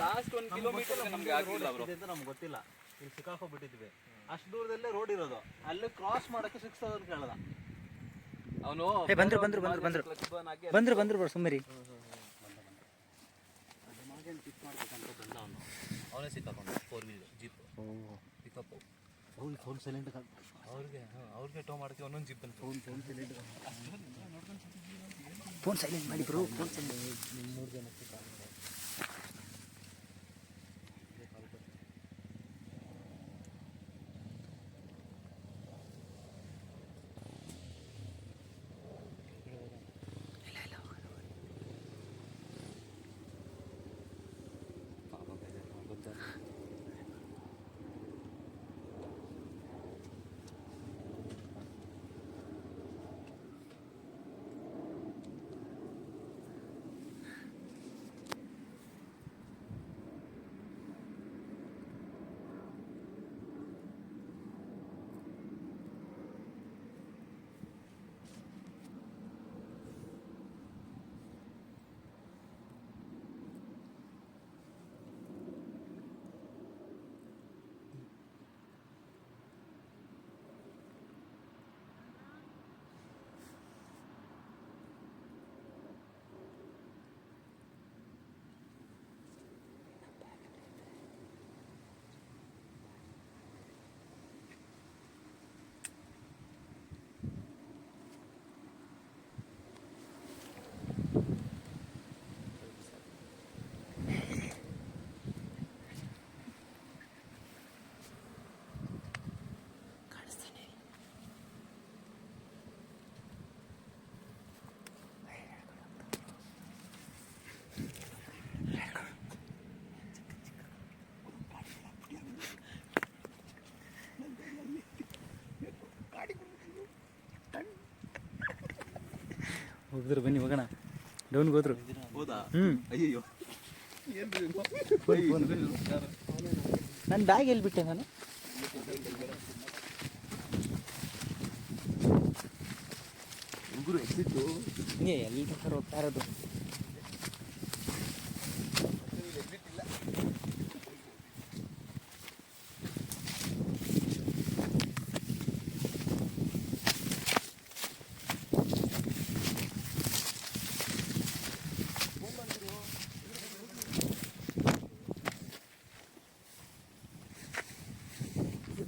Last 1 kilometre ನಮ್ಗೆ ಆಗಿಲ್ಲ bro ಅಂತ ನಮ್ಗೆ ಗೊತ್ತಿಲ್ಲ. ಇಲ್ಲಿ ಸಿಕ್ಕಾಕೊಂಡ್ಬಿಟ್ಟಿದ್ವಿ. ಅಷ್ಟು ದೂರದಲ್ಲೇ ರೋಡ್ ಇರೋದು, ಅಲ್ಲಿ ಕ್ರಾಸ್ ಮಾಡಕ್ಕೆ 6000 ಕೇಳದ ಅವನು. ಬಂದ್ರು ಬರ್ ಸುಮ್ಮರಿ ಪಿಕ್ ಮಾಡ್ಬೇಕಂತ ಬಂದ ಅವನು. ಅವನೇ ಸಿಕ್ಕಾಕೊಂಡು 4 wheel jeep pickup. Phone silent ಅವ್ರಿಗೆ ಟೋ ಮಾಡ್ತೀವಿ. ಒಂದೊಂದು ಜೀಪ್ ಅಂತ ಫೋನ್ ಸೈಲೆಂಟ್ ಮಾಡಿ ಬ್ರೋ. Phone silent. 3 ಜನಕ್ಕೆ ಕಾಲ್ ಮಾಡಿ. ಹೋಗಿದ್ರು ಬನ್ನಿ ಹೋಗೋಣ. ಡೌನ್ಗೆ ಹೋದ್ರು. ಹೌದಾ? ಅಯ್ಯೋ ನನ್ನ ಬ್ಯಾಗ್ ಎಲ್ಲಿ ಬಿಟ್ಟೆ ನಾನು? ಎಲ್ಲಿ ಬೇಕಾದ್ರೆ ಹೋಗ್ತಾ ಇರೋದು.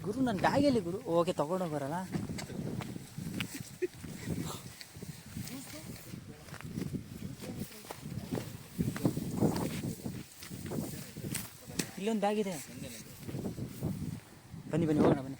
ಗುರು ನನ್ನ ಬ್ಯಾಗ್ ಎಲ್ಲಿ ಗುರು? ಓಕೆ ತಗೊಂಡೋಗ್ಬರಲ್ಲ. ಇಲ್ಲೊಂದು ಬ್ಯಾಗ್ ಇದೆ. ಬನ್ನಿ ಹೋಗೋಣ ಬನ್ನಿ.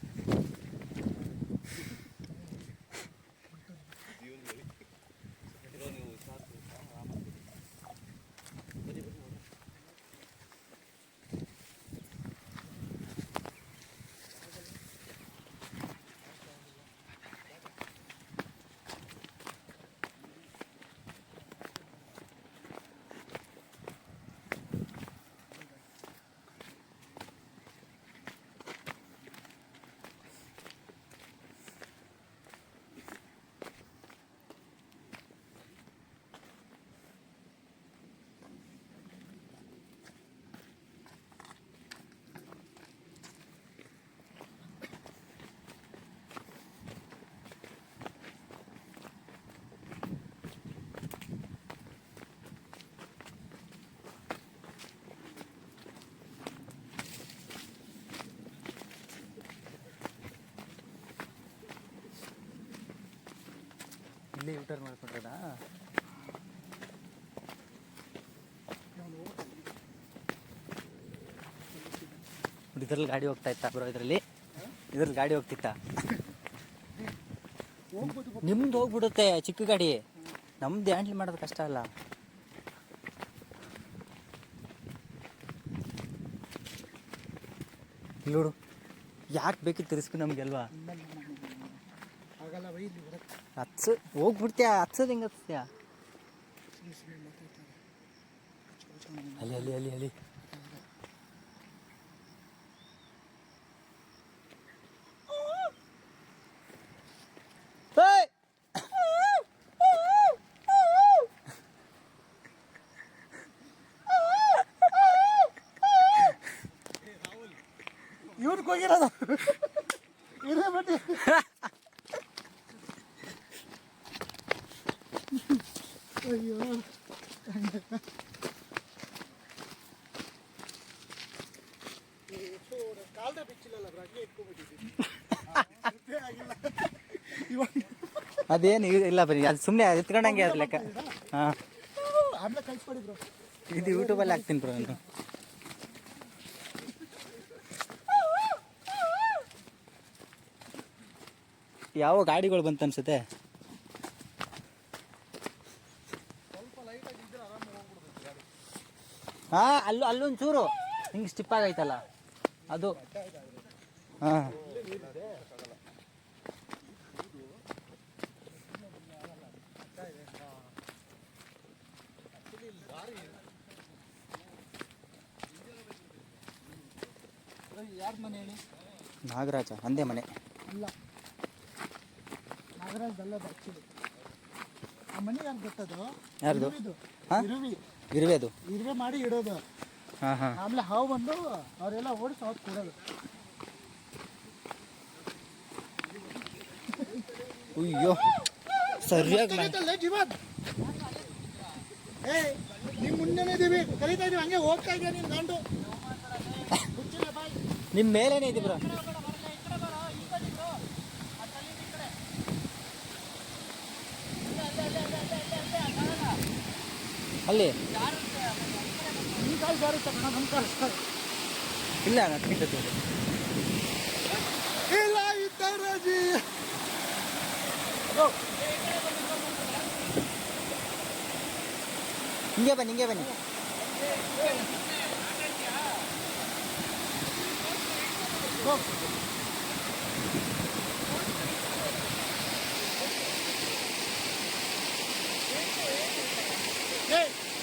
ಇಲ್ಲೇ ಯೂಟರ್ ಮಾಡ್ಕೊಂಡ್ರದ? ಇದ್ರಲ್ಲಿ ಗಾಡಿ ಹೋಗ್ತಾ ಇತ್ತ ಬ್ರೋ? ಇದ್ರಲ್ಲಿ ಗಾಡಿ ಹೋಗ್ತಿತ್ತ? ನಿಮ್ದು ಹೋಗ್ಬಿಡುತ್ತೆ ಚಿಕ್ಕ ಗಾಡಿ, ನಮ್ದು ಹ್ಯಾಂಡ್ಲ್ ಮಾಡೋದು ಕಷ್ಟ ಅಲ್ಲ. ನೋಡು ಯಾಕೆ ಬೇಕಿತ್ತು ತಿರ್ಸ್ಕು ನಮ್ಗೆಲ್ವಾ? ಹೋಗ್ಬಿಡ್ತೀಯ, ಹತ್ಸೋದು ಹೆಂಗೆ ಹತ್ತೀಯ? ಅಲ್ಲಿ ಇವತ್ತು ಹೋಗಿರೋದು ಇದೇ ಬಟ್ಟಿ ಅಯ್ಯೋ ಕಾಲ್ದ ಬಿಚ್ಚಿಲ್ಲಲ್ಲ ಬ್ರಾಕೆ ಇಟ್ಕೊಂಡ್ಬಿಟ್ಟಿದ್ದೀನಿ ಅದೇನು ಇಲ್ಲ ಬನ್ನಿ ಅದು ಸುಮ್ಮನೆ ಎತ್ಕೊಂಡಂಗೆ ಅದು ಲೆಕ್ಕ. ಹಾಂ ಆಮೇಲೆ ಕಳ್ಸ್ಕೊಡಿ ಬ್ರೋ. ಇದು ಯೂಟ್ಯೂಬಲ್ಲಿ ಹಾಕ್ತೀನಿ ಬ್ರೋ ನಾನು. ಯಾವ ಗಾಡಿಗಳು ಬಂತು ಅನ್ಸುತ್ತೆ. ಹಾಂ ಅಲ್ಲೊಂದು ಚೂರು ಹಿಂಗೆ ಸ್ಟಿಪ್ ಆಗೈತಲ್ಲ ಅದು. ಹಾಂ ಯಾರ ಮನೆ ಹೇಳಿ? ನಾಗರಾಜ ಅಂದೇ ಮನೆ ಅಲ್ಲ, ನಾಗರಾಜ್ ಅಲ್ಲದ ಆ್ಯಕ್ಚುಲಿ. ಆ ಮನೆ ಯಾರು ಗೊತ್ತದು? ಯಾರ್ದು? ಹಾಂ ಇರುವಿ ಇರುವೆ ಅದು. ಇರುವೆ ಮಾಡಿ ಇಡೋದು. ಹಾಂ ಹಾಂ ಆಮೇಲೆ ಹಾವು ಬಂದು ಅವರೆಲ್ಲ ಓಡಿಸಿ ಹಾವು ಕೊಡೋದು. ಅಯ್ಯೋ ಸರಿಯಾಗಿ ಕಲಿತಲ್ಲ ಜೀವನ್. ಏ ನಿಮ್ಮ ಮುಂದೆನೇ ಇದೀವಿ, ಕಲಿತಾ ಇದೀವಿ, ಹಂಗೆ ಹೋಗ್ತಾ ಇದೆಯಾ ನೀನು ಗಂಡು? ನಿಮ್ಮ ಮೇಲೇನೇ ಇದೆ ಬ್ರೋ. ಅಲ್ಲಿ ನಿಮ್ಮ ಕಾಲು ಜಾರುತ್ತೆ ಕಣ, ನಮ್ಮ ಕಾಲು ಇಲ್ಲ ನಟ್ಕಿಂತ ಇಲ್ಲ ಇದ್ದಾರಾಜಿ. ಹಿಂಗೆ ಬನ್ನಿ ಹಿಂಗೆ ಬನ್ನಿ.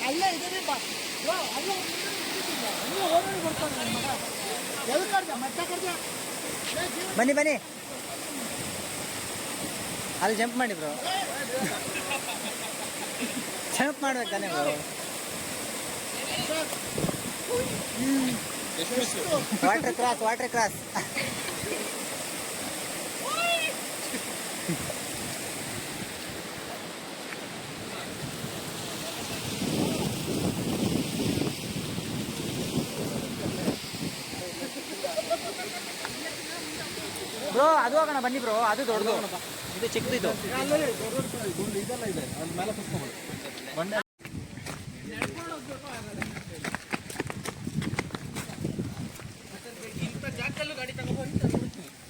ಅಲ್ಲೇ ಇದೀವಿ ಬಾ. ಅಲ್ಲೇ ಹೋಗಿ ಬರ್ತಾನೆ ನನ್ನ ಮಗ. ಎಲ್ಲಿ ಕರ್ದ ಮತ್ತೆ ಕರ್ದ? ಬನ್ನಿ ಬನ್ನಿ ಅಲ್ಲಿ ಜಂಪ್ ಮಾಡಿ ಬ್ರೋ. ಜಂಪ್ ಮಾಡ್ಬೇಕು ತಾನೇ bro. Water cross water cross. Bro ಅದು ಹೋಗೋಣ ಬನ್ನಿ ಬ್ರೋ. ಅದು ದೊಡ್ಡದು, ಇದು ಚಿಕ್ಕದು. ಇದು ಇದೆಲ್ಲ ಇದೆ ಅಲ್ಲಿ ಮೇಲೆ ಕುತ್ಕೊಬೋದು. ಬಂಡೆ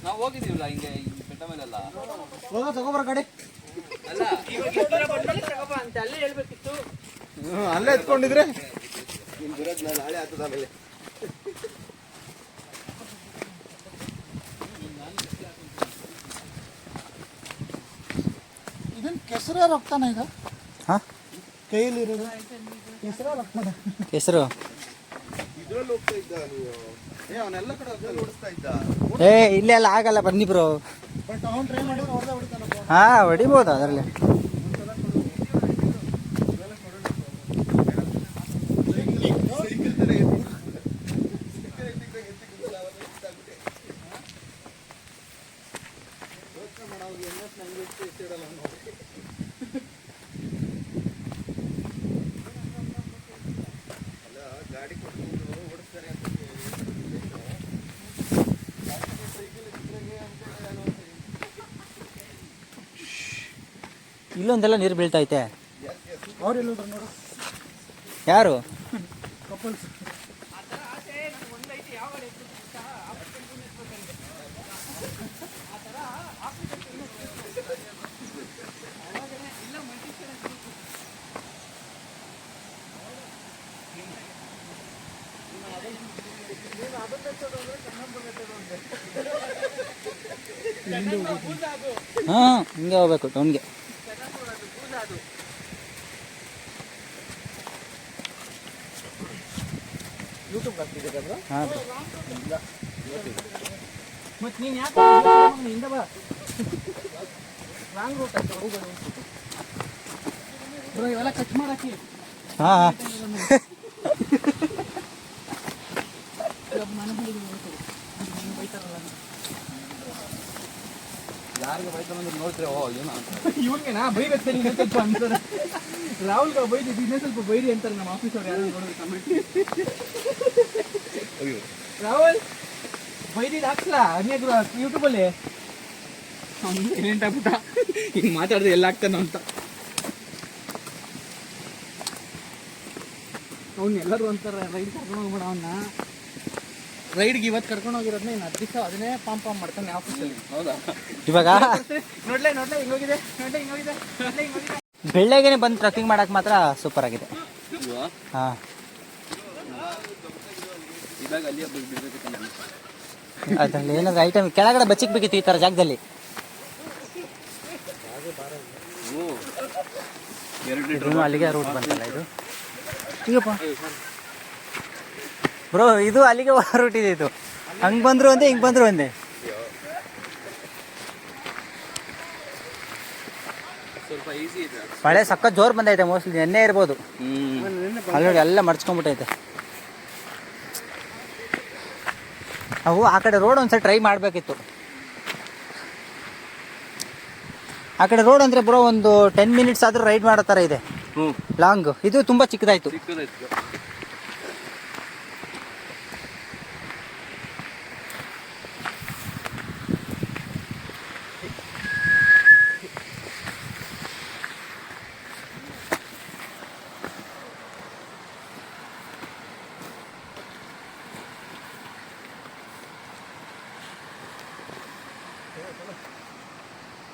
ನಾವು ಹೋಗಿದ್ದೀವಲ್ಲ ಹಿಂಗೆ ಈ ಬೆಟ್ಟ ಮೇಲೆಲ್ಲ. ಹೋಗ ತಗೋಬರ ಗಾಡಿ. ಅಲ್ಲ ಅಲ್ಲೇ ಎತ್ಕೊಂಡಿದ್ರೆ ನಾಳೆ ಆಗ್ತದ ಆಮೇಲೆ. ಇದನ್ನ ಕೆಸರ ರಕ್ತಾನ ಈಗ ಹಾಂ ಕೈಯಲ್ಲಿರೋದು ಕೆಸರ ರಕ್ತಾನ. ಹೆಸರು ಇದ್ರಲ್ಲಿ ಹೋಗ್ತಾ ಇದ್ದ ನೀವು? ಅವನೆಲ್ಲ ಕಡೆ ಓಡಿಸ್ತಾ ಇದ್ದ. ಇಲ್ಲೆಲ್ಲ ಆಗಲ್ಲ ಬನ್ನಿ ಬ್ರೋ. ಬಟ್ ಅವ್ನು ಟ್ರೈ ಮಾಡಿದ್ರೆ ಹೊಡೆದ ಹೊಡಿತಾನ. ಹಾಂ ಹೊಡಿಬೋದು ಅದರಲ್ಲಿ. ಗಾಡಿ ಕೊಟ್ಟು ಓಡಿಸ್ತಾರೆ ಅಂತ ಇಲ್ಲೊಂದೆಲ್ಲ ನೀರು ಬೀಳ್ತೈತೆ. ಅವ್ರೆಲ್ಲ ನೋಡು ಯಾರು? ಕಪಲ್ಸ್. ಹಾಂ ಹಿಂಗೆ ಹೋಗ್ಬೇಕು ಟೌನ್ಗೆ. ಯೂಟ್ಯೂಬ್ ಹಾಕ್ತಿದ್ದೀರಾ? ಹಾಂ ಮತ್ತೆ ನೀನು ಯಾಕೆ ಹಿಂದೆ ಬಾ. ರಾಂಗ್ ರೂಟ್ ಆಯ್ತು ಹೋಗೋದು. ಬ್ರೋ ಇವೆಲ್ಲ ಕಟ್ ಮಾಡಾಕಿ. ಹಾಂ ಮನೆ ಬೈತಾರಲ್ಲ ಯಾರಿಗೆ ಬೈತಾನಂದ್ರೆ ನೋಡ್ತೀರಿ ಓ ಏನೋ ಅಂತ ಇವನ್ಗೆ ನಾ ಬೈಬೇಕು ಸರಿ ಇನ್ನೊಂದು ಸ್ವಲ್ಪ ಅಂತಾರೆ ರಾಹುಲ್ಗೆ ಬೈದಿದ್ದು ಇನ್ನೊಂದು ಸ್ವಲ್ಪ ಬೈರಿ ಅಂತಾರೆ ನಮ್ಮ ಆಫೀಸ್ ಅವ್ರು ಯಾರು ನೋಡಿದ್ರೆ ಕಮೆಂಟ್ ರಾಹುಲ್ ಬೈದಿದ್ದು ಹಾಕ್ಸಲ್ಲ ಅನ್ಯಗ್ರು ಯೂಟ್ಯೂಬಲ್ಲಿ ಅವ್ನು ಸೈಲೆಂಟ್ ಆಗ್ಬಿಟ್ಟ ಹಿಂಗೆ ಮಾತಾಡಿದ್ರೆ ಎಲ್ಲ ಆಗ್ತಾನೋ ಅಂತ ಅವ್ನು ಎಲ್ಲರೂ ಅಂತಾರೆ ರೈಡ್ ಕರ್ಕೊಂಡು ಹೋಗ್ಬೇಡ ಅವನ್ನ ರೈಡ್ಗೆ ಇವತ್ತು ಕರ್ಕೊಂಡು ಹೋಗಿರೋದನ್ನ ಇನ್ನು 10 ದಿವಸ ಅದನ್ನೇ ಪಾಂಪ್ ಮಾಡ್ತಾನೆ ಆಫೀಸಲ್ಲಿ ಹೌದಾ ಇವಾಗ ನೋಡ್ಲೇ ಹಿಂಗೋಗಿದೆ ಹಿಂಗೋಗಿದೆ ಬೆಳ್ಳಗೆನೆ ಬಂದು ಟ್ರಕ್ಕಿಂಗ್ ಮಾಡಕ್ಕೆ ಮಾತ್ರ ಸೂಪರ್ ಆಗಿದೆ. ಇಲ್ವಾ ಹಾಂ ಇವಾಗ ಅಲ್ಲಿಯೇ ಬಿಡ್ಬೇಕಿತ್ತು ನಾನು ಅದ್ರಲ್ಲಿ ಏನಾದ್ರು ಐಟಮ್ ಕೆಳಗಡೆ ಬಚ್ಚಿಕ್ಬೇಕಿತ್ತು ಈ ಥರ ಜಾಗದಲ್ಲಿ. ಓ 2 ಲೀಟರ್ ಇದೂ ಅಲ್ಲಿಗೆ ರೂಟ್ ಬಂತಲ್ಲ ಇದು. ಈಗಪ್ಪ ಬ್ರೋ ಇದು ಅಲ್ಲಿಗೆ ರೂಟ್ ಇದೆ. ಇದು ಹಂಗೆ ಬಂದರು ಒಂದೇ ಹಿಂಗೆ ಬಂದರು ಒಂದೇ. ಸ್ವಲ್ಪ ಈಸಿ ಇದೆ. ಮಳೆ ಸಕ್ಕ ಜೋರು ಬಂದೈತೆ, ಮೋಸ್ಟ್ಲಿ ನೆನ್ನೆ ಇರ್ಬೋದು. ಅಲ್ಲಿ ನೋಡಿ ಎಲ್ಲ ಮಡ್ಚ್ಕೊಂಡ್ಬಿಟ್ಟೈತೆ. ಅವು ಆ ಕಡೆ ರೋಡ್ ಒಂದ್ಸಲ ಟ್ರೈ ಮಾಡಬೇಕಿತ್ತು. ಆ ಕಡೆ ರೋಡ್ ಅಂದರೆ ಬ್ರೋ ಒಂದು 10 ಮಿನಿಟ್ಸ್ ಆದರೂ ರೈಡ್ ಮಾಡೋ ಥರ ಇದೆ, ಲಾಂಗ್. ಇದು ತುಂಬ ಚಿಕ್ಕದಾಯಿತು.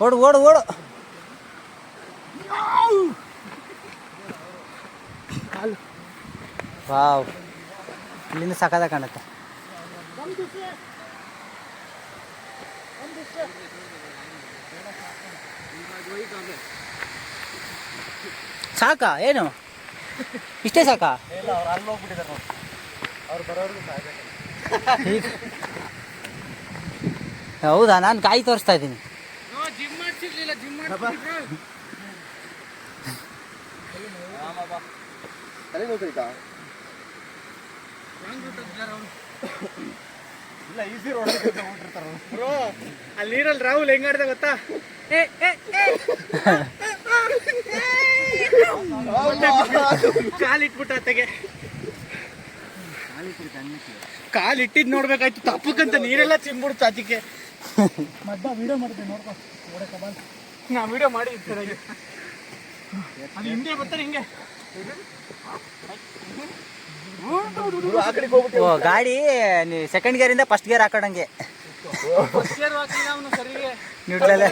ಓಡು ಓಡು ಓಡು. ವಾವ್, ಇಲ್ಲಿಂದ ಸಕ್ಕತ್ತಾಗಿ ಕಾಣುತ್ತೆ. ಸಾಕಾ ಏನು ಇಷ್ಟೇ ಸಾಕಾ? ಹೌದಾ, ನಾನು ಕಾಯಿ ತೋರಿಸ್ತಾ ಇದ್ದೀನಿ. ಅಲ್ಲಿ ನೀರಲ್ಲಿ ರಾಹುಲ್ ಹೆಂಗಾಡ್ದ ಗೊತ್ತಾ? ಕಾಲಿಟ್ಬಿಟ್ಟ ಅತ್ತಗೆ, ಕಾಲಿಟ್ಟಿದ್ ನೋಡ್ಬೇಕಾಯ್ತು ತಪ್ಪಕ್ಕಂತ ನೀರೆಲ್ಲ ಚಿಂಬಿಡ್ತು ಅದಕ್ಕೆ. ಮದ್ದ ವಿಡಿಯೋ ಮಾಡ್ತೀನಿ ನೋಡ್ಕೊ, ನಾ ವಿಡಿಯೋ ಮಾಡಿ ಅದು ಹಿಂದೆ ಬರ್ತಾರೆ ಹಿಂಗೆ. ಓ ಗಾಡಿ ಸೆಕೆಂಡ್ ಗೇರಿಂದ ಫಸ್ಟ್ ಗೇರ್ ಹಾಕೋಣಂಗೆ. ನ್ಯೂಟ್ರಲ್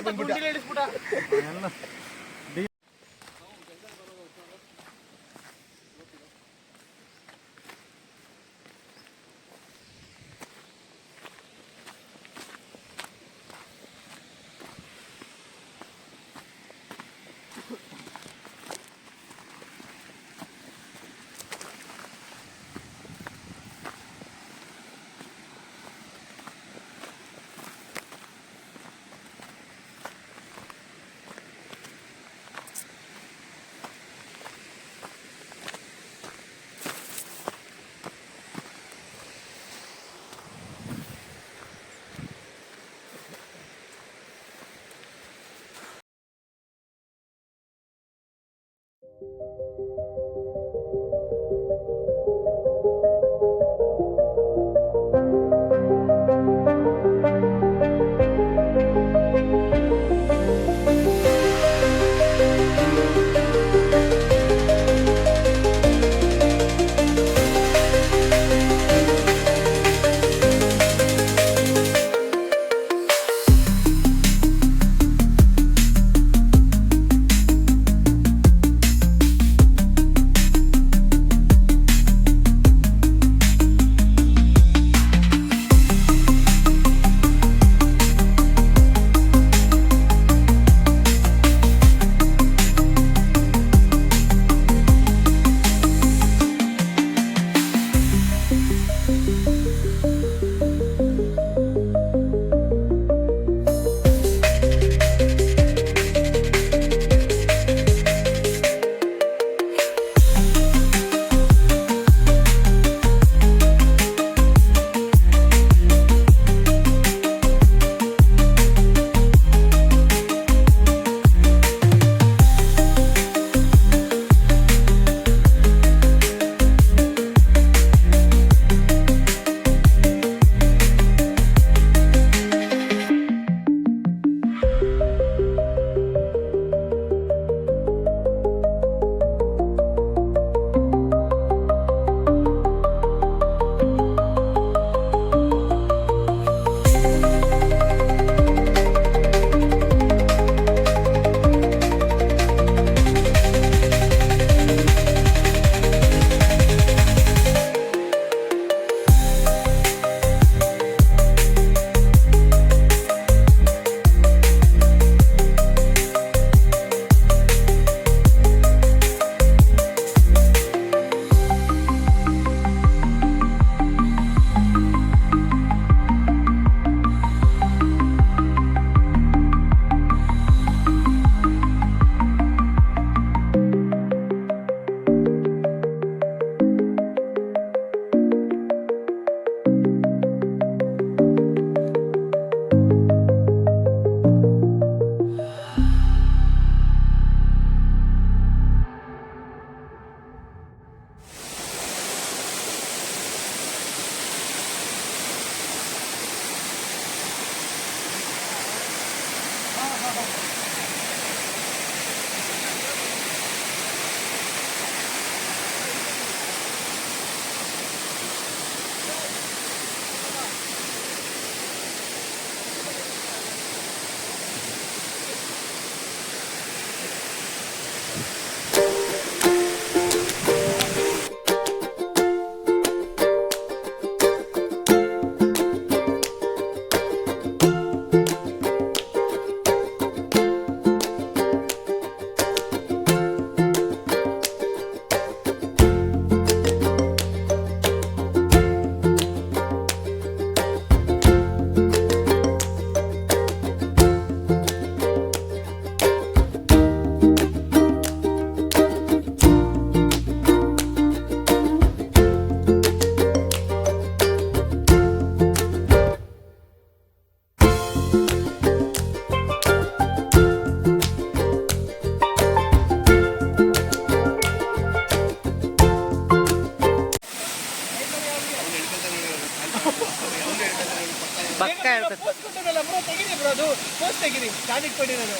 ಪಕ್ಕ ಹೇಳ್ಬೇಕು. ಪೋಸ್ಟ್ ಕೊಟ್ಟಿರಲ್ಲ ಬ್ರೋ, ತೆಗೀರಿ ಬ್ರೋ, ಅದು ಪೋಸ್ಟ್ ತೆಗೀರಿ, ಗಾಡಿ ಇಟ್ಕೊಂಡಿರೋದು.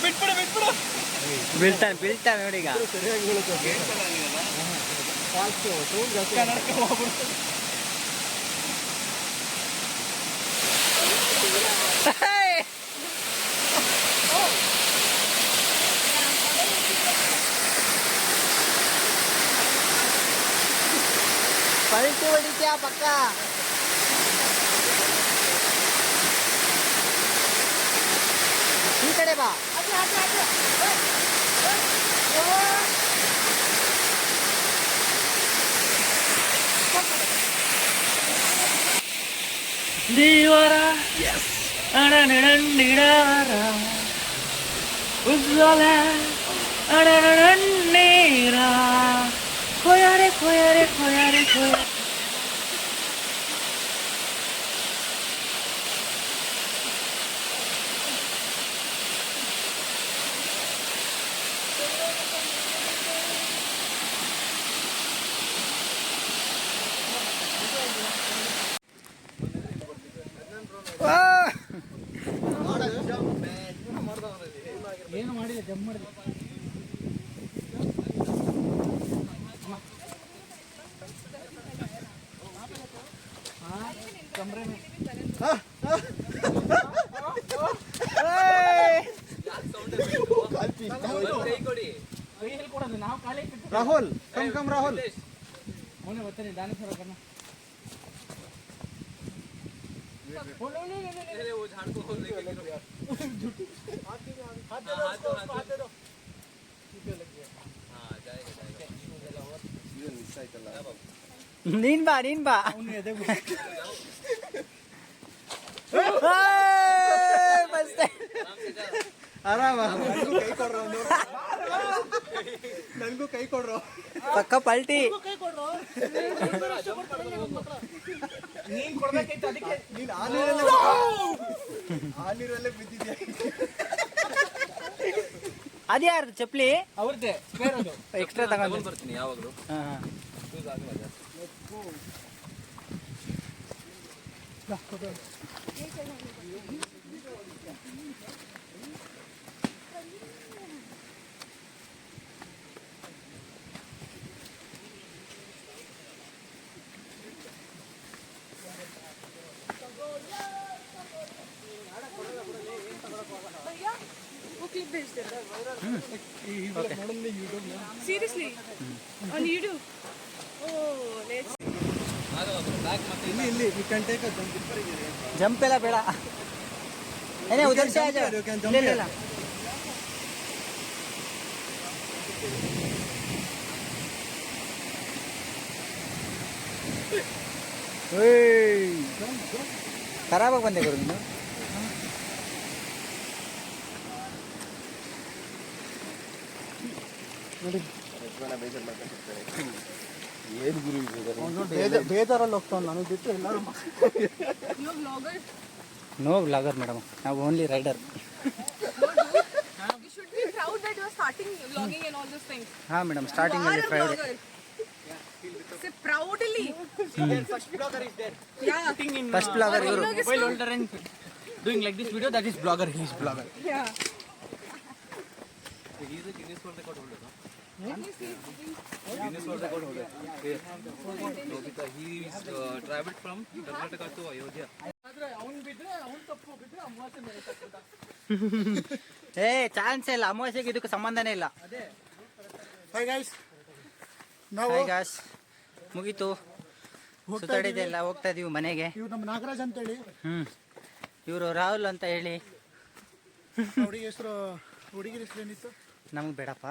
ಬಿಟ್ಬಿಡು ಬಿಟ್ಬಿಡು. ಬೀಳ್ತಾನೆ ನೋಡಿ ಈಗ. ಕನ್ನಡಕ್ಕೆ ಹೋಗ್ಬಿಡು. ಪಲ್ಟಿ ಹೊಡಿತ್ಯಾ ಪಕ್ಕ. ಈ ಕಡೆ ಬಾ. ದೇವರ ಅಡನಡಂಡಿಡಾರ ಉಜ್ವಲ ಅಡನಡಂಡೀರ ಕೊಯರೆ ಕೊಯರೆ ಕೊಯರೆ ಕೊಯರೆ. ಏನು ಮಾಡಿಲ್ಲ, ಜಂಪ್ ಮಾಡಿದೆ. ನಾವು ಕಾಲೇ ರಾಹುಲ್ ಕಮ್ ರಾಹುಲ್. ಅವನೇ ಬರ್ತಾನೆ, ದಾನೇಶ್ವರ ಕರ್ಣ. ನೀನ್ ಬಾ. ಆರಾಮ. ನನಗೂ ಕೈ ಕೊಡ್ರು. ಪಕ್ಕ ಪಲ್ಟಿ. ನೀನ್ ಕೊಡ್ಬೇಕೈತೆ, ಅದಕ್ಕೆ ನೀನ್ ಆ ನೀರಲ್ಲೇ ಬಿದ್ದಿದ್ಯಾ. ಅದ್ಯಾರ್ದು ಚಪ್ಲಿ? ಅವ್ರದ್ದೇ ಸ್ಪೇರ್ ಅದು. ಎಕ್ಸ್ಟ್ರಾ ತಗೊಂಡು ಬರ್ತೀನಿ ಯಾವಾಗಲೂ. Seriously? On YouTube? Oh, let's. ಇಲ್ಲಿ we can take a jump. Jump ಎಲ್ಲ ಬೇಡ. ಏನೇ ಉದರ್ ಸೆ ಆಜಾ. ಇಲ್ಲ. ಖರಾಬಾಗಿ ಬಂದೆ ಗುರು ನೀನು. ಏನು ಗುರು ಬೇಜಾರಲ್ಲಿ ಹೋಗ್ತಾವ್ ನನಗೆ ಬಿಟ್ಟು ಎಲ್ಲರೂ. You're a vlogger? No blogger madam, ನಾವು only rider. You should be proud that you're starting vlogging and all those things. ಹಾಂ ಮೇಡಮ್, ಸ್ಟಾರ್ಟಿಂಗ್ You ಅಲ್ಲಿ are a Friday. vlogger. Say proudly. First blogger is there. Yeah. First blogger ಇವರು. Vlog is While fun. older and doing like this video, that is blogger. He is blogger. Yeah. Guinness World Record holder. Let me see. Guinness World Record holder. Nobita, he is traveled from Karnataka to Ayodhya. ಏ chance ಇಲ್ಲ, ಅಮಾವಾಸ್ಯೆಗೆ ಇದಕ್ಕೆ ಸಂಬಂಧನೇ ಇಲ್ಲ. Hi guys. ನಾವು hi guys, ಮುಗೀತು ಸುತ್ತಾಡಿದೆ ಎಲ್ಲ, ಹೋಗ್ತಾ ಇದೀವಿ ಮನೆಗೆ. ಇವ್ರು ನಮ್ಮ ನಾಗರಾಜ್ ಅಂತೇಳಿ, ಇವರು ರಾಹುಲ್ ಅಂತ ಹೇಳಿ. ಹುಡುಗಿ ಹೆಸರು, ಹುಡುಗಿರ ಹೆಸರು ಏನಿತ್ತು? ನಮಗೆ ಬೇಡಪ್ಪ.